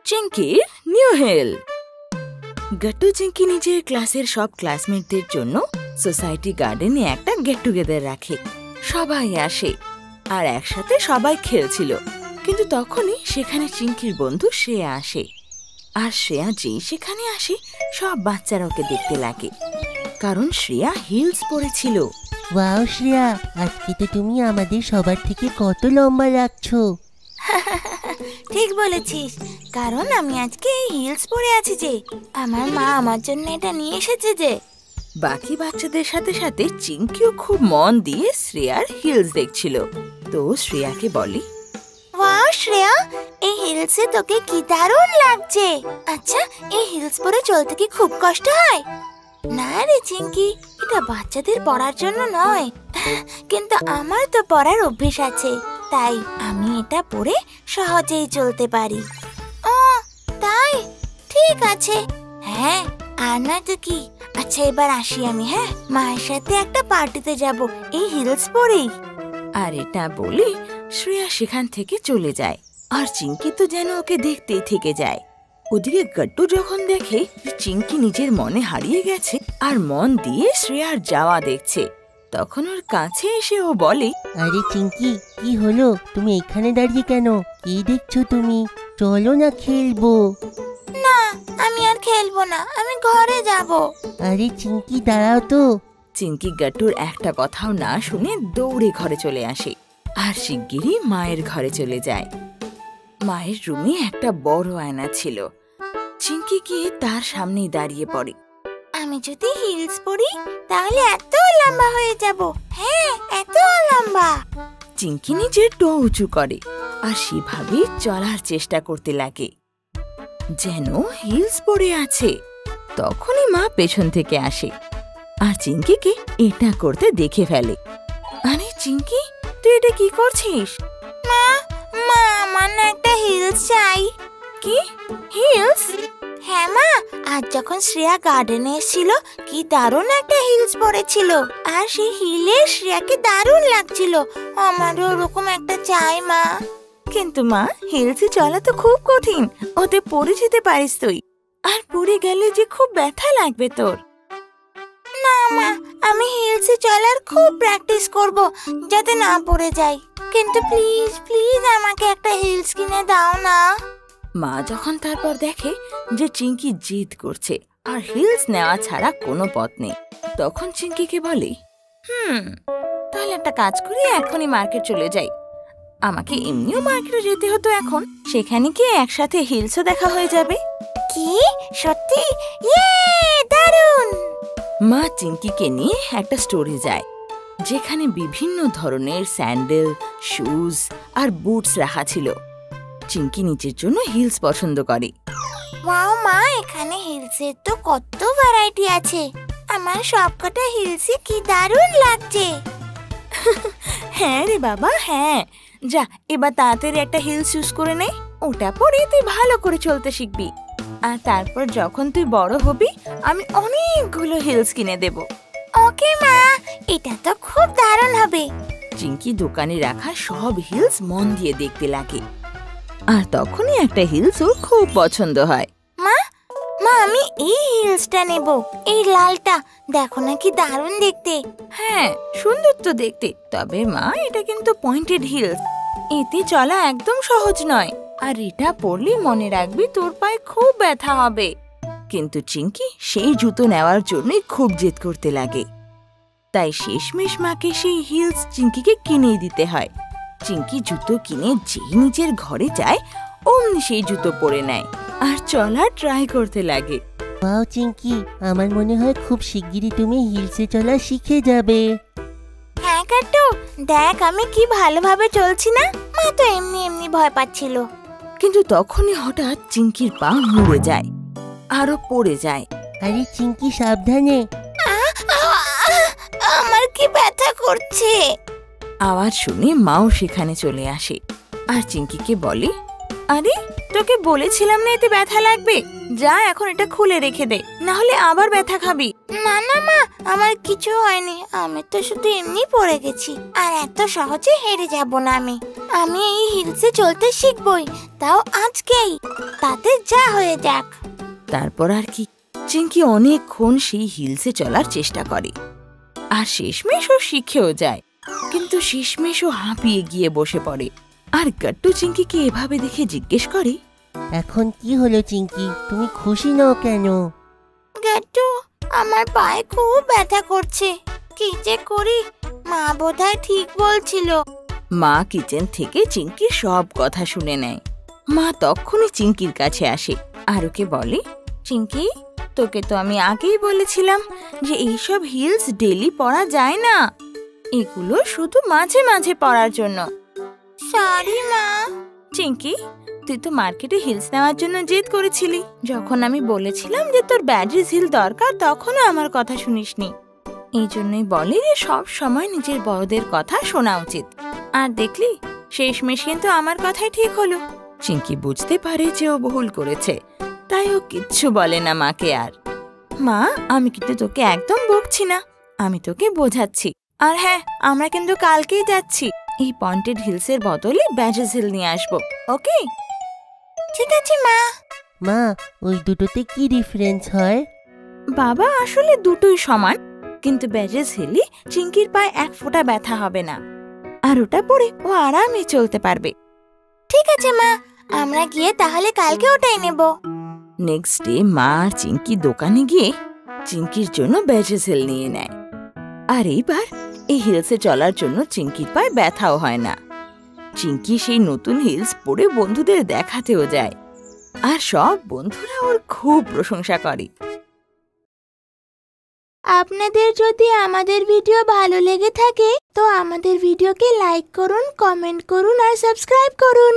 চিঙ্কির new hill. গট্টু Chinki নিজের ক্লাসের সব ক্লাসমেটদের জন্য সোসাইটি গার্ডেনে একটা গেট টুগেদার রাখে। সবাই আসে আর একসাথে সবাই খেলছিল। কিন্তু তখনই সেখানে চিঙ্কির বন্ধু শ্রেয়া আসে। আর শ্রেয়া যেই সেখানে আসে সব বাচ্চারা ওকে দেখতে লাগে, কারণ শ্রেয়া হিলস পরেছিল। ওয়াও শ্রেয়া, আজকে তো তুমি আমাদের সবার থেকে কত লম্বা লাগছো। ঠিক বলেছিস, কারণ আমি আজকে হিলস পরে আছি যে, আমার মা আমার জন্য এটা নিয়ে এসেছে যে। বাকি বাচ্চাদের সাথে সাথে চিঙ্কিও খুব মন দিয়ে শ্রেয়ার হিলস দেখছিল। তো শ্রেয়াকে বলে, ওয়াও শ্রেয়া, এই হিলসে তোকে কি দারুণ লাগছে। আচ্ছা, এই হিলস পরে চলতে কি খুব কষ্ট হয়? না রে চিঙ্কি, এটা বাচ্চাদের পরার জন্য নয়, কিন্তু আমার তো পরার অভ্যেস আছে, তাই আমি এটা পরে সহজেই চলতে পারি। ও তাই, ঠিক আছে। হ্যাঁ, আর না তো কি। আচ্ছা এবার আসি আমি। হ্যাঁ, মায়ের সাথে একটা পার্টিতে যাব এই হিলস পরেই। আর এটা বলে শ্রেয়া সেখান থেকে চলে যায়। আর চিঙ্কি তো যেন ওকে দেখতেই থেকে যায়। ওদিকে গট্টু যখন দেখে চিঙ্কি নিজের মনে হারিয়ে গেছে আর মন দিয়ে শ্রেয়ার যাওয়া দেখছে, তখন ওর কাছে এসে ও বলে, আরে চিঙ্কি, কি হলো? তুমি এখানে দাঁড়িয়ে কেন? কি দেখছো তুমি? চলো না খেলবো। না, আমি আর খেলবো না, আমি ঘরে যাব। আরে চিঙ্কি দাঁড়াও তো। চিঙ্কি গট্টুর একটা কথাও না শুনে দৌড়ে ঘরে চলে আসে আর শিগগিরই মায়ের ঘরে চলে যায়। মায়ের রুমে একটা বড় আয়না ছিল। চিঙ্কি গিয়ে তার সামনেই দাঁড়িয়ে পড়ে। আমি যদি হিলস পরি তাহলে এত লম্বা হয়ে যাব। হ্যাঁ, এত লম্বা। চিঙ্কি নিজের টো উঁচু করে আর সেভাবেই চলার চেষ্টা করতে লাগে যেন হিলস পরে আছে। তখনই মা পেছন থেকে আসে আর চিঙ্কিকে এটা করতে দেখে ফেলে। আরে চিঙ্কি, তুই এটা কি করছিস? মা, মা আমার না একটা হিলস চাই। কি হিলস? হ্যাঁ মা, আজ যখন শ্রেয়া গার্ডেনে এসেছিল কি দারুণ একটা হিলস পরেছিল, আর সেই হিলে শ্রেয়াকে দারুণ লাগছিল। আমারও ওরকম একটা চাই মা। কিন্তু মা, হিলসে চলা তো খুব কঠিন, ওতে পড়ে যেতে পারিস তুই, আর পড়ে গেলে যে খুব ব্যথা লাগবে তোর। না মা, আমি হিলসে চলার খুব প্র্যাকটিস করব যাতে না পড়ে যাই, কিন্তু প্লিজ প্লিজ আমাকে একটা হিলস কিনে দাও না। মা যখন তারপর দেখে যে চিঙ্কি জিদ করছে আর হিলস নেওয়া ছাড়া কোনো পথ নেই, তখন চিঙ্কিকে বলে, তাহলে একটা কাজ করি, এখনই মার্কেট চলে যাই। আমাকে এমনিও মার্কেটে যেতে হতো, এখন সেখানে গিয়ে একসাথে হিলসও দেখা হয়ে যাবে। কি সত্যি? ইয়ে, দারুণ! মা চিঙ্কিকে নিয়ে একটা স্টোরে যায় যেখানে বিভিন্ন ধরনের স্যান্ডেল, শুজ আর বুটস রাখা ছিল। চিঙ্কি নিজের জন্য হিলস পছন্দ করে। ওয়াও মা, এখানে হিলসের তো কত ভ্যারাইটি আছে। আমার সবকটা হিলসই কি দারুণ লাগছে। হ্যাঁ রে বাবা, হ্যাঁ। যা, এবার তাড়াতাড়ি একটা হিলস চুজ করে নে, ওটা পরে তুই ভালো করে চলতে শিখবি। আর তারপর যখন তুই বড় হবি আমি অনেকগুলো হিলস কিনে দেব। ওকে মা, এটা তো খুব দারুণ হবে। চিঙ্কি দোকানে রাখা সব হিলস মন দিয়ে দেখতে লাগে আর তখনই একটা হিলস ওর খুব পছন্দ হয়। মা, মা আমি এই হিলসটা নেব, এই লালটা। দেখো না কি দারুণ দেখতে। হ্যাঁ, সুন্দর তো দেখতে, তবে মা এটা কিন্তু পয়েন্টেড হিলস, এতে চলা একদম সহজ নয়, আর এটা পরলে মনে রাখবি তোর পায়ে খুব ব্যথা হবে। কিন্তু চিঙ্কি সেই জুতো নেওয়ার জন্যই খুব জেদ করতে লাগে, তাই শেষমেশ মাকে সেই হিলস চিঙ্কিকে কিনেই দিতে হয়। চিঙ্কি জুতো কিনে যেই নিজের ঘরে যায় অমনি সেই জুতো পরে নেয় আর চলা ট্রাই করতে লাগে। ওয়াও চিঙ্কি, আমার মনে হয় খুব শিগগিরই তুমি হিলসে চলা শিখে যাবে। হ্যাঁ কাট্টু, দেখ আমি কি ভালোভাবে চলছি না। মা তো এমনি এমনি ভয় পাচ্ছিল। কিন্তু তখনই হঠাৎ চিঙ্কির পা মুড়ে যায় আরো পড়ে যায়। আরে চিঙ্কি সাবধানে। আমার কি ব্যথা করছে। আওয়াজ শুনে মাও সেখানে চলে আসে আর চিঙ্কিকে বলে, আরে তোকে বলেছিলাম না এতে ব্যথা লাগবে, যা এখন এটা খুলে রেখে দে, না হলে আবার ব্যথা খাবি। না না মা, আমার কিছু হয়নি। আমি তো শুধু এমনি পড়ে গেছি। আর এত সহজে হেরে যাব না আমি। আমি এই হিলসে চলতে শিখবই, তাও আজকেই। তাতে যা হয়ে যাক। তারপর আর কি, চিঙ্কি অনেকক্ষণ সেই হিলসে চলার চেষ্টা করে আর শেষমেশ ও শিখেও যায়। কিন্তু শেষমেশ ও হাঁপিয়ে গিয়ে বসে পড়ে। আর গাট্টু চিঙ্কিকে এভাবে দেখে জিজ্ঞেস করে, এখন কি হলো চিঙ্কি, তুমি খুশি নও কেন? গাট্টু, আমার পায়ে খুব ব্যথা করছে। কি যে করি? মা বোধহয় ঠিক বলছিল। মা কিচেন থেকে চিঙ্কির সব কথা শুনে নেয়। মা তখনই চিঙ্কির কাছে আসে আর ওকে বলে, চিঙ্কি, তোকে তো আমি আগেই বলেছিলাম যে এইসব হিলস ডেলি পরা যায় না, এগুলো শুধু মাঝে মাঝে পরার জন্য। সরি মা। চিঙ্কি, তুই তো মার্কেটে হিলস নেওয়ার জন্য জেদ করেছিলি। যখন আমি বলেছিলাম যে তোর ব্যাড্রিজ হিল দরকার, তখনও আমার কথা শুনিসনি। এই জন্যই বলে যে সব সময় নিজের বড়দের কথা শোনা উচিত। আর দেখলি, শেষমেশ কিন্তু আমার কথাই ঠিক হলো। চিঙ্কি বুঝতে পারে যে ও ভুল করেছে, তাই ও কিচ্ছু বলে না মাকে আর। মা, আমি কিন্তু তোকে একদম বকছি না, আমি তোকে বোঝাচ্ছি। আর হ্যাঁ, আমরা কিন্তু কালকেই যাচ্ছি। এই পয়েন্টেড হিলসের বদলে ব্যাড্রিজ হিল নিয়ে আসবো, ওকে? ঠিক আছে মা। মা, ওই দুটোতে কি ডিফারেন্স হয়? বাবা, আসলে দুটোই সমান, কিন্তু ব্যাড্রিজ হিলে চিঙ্কির পায়ে এক ফোঁটা ব্যথা হবে না, আর ওটা পরে ও আরামে চলতে পারবে। ঠিক আছে মা, আমরা গিয়ে তাহলে কালকে ওটাই নেব। নেক্সট ডে মা আর চিঙ্কি দোকানে গিয়ে চিঙ্কির জন্য ব্যাড্রিজ হিল নিয়ে নেয়। আর এইবার এই হিলসে চলার জন্য চিঙ্কির পায়ে ব্যথাও হয় না। চিঙ্কি সেই নতুন হিলস পরে বন্ধুদের দেখাতেও যায়, আর সব বন্ধুরা ওর খুব প্রশংসা করে। আপনাদের যদি আমাদের ভিডিও ভালো লেগে থাকে তো আমাদের ভিডিওকে লাইক করুন, কমেন্ট করুন আর সাবস্ক্রাইব করুন।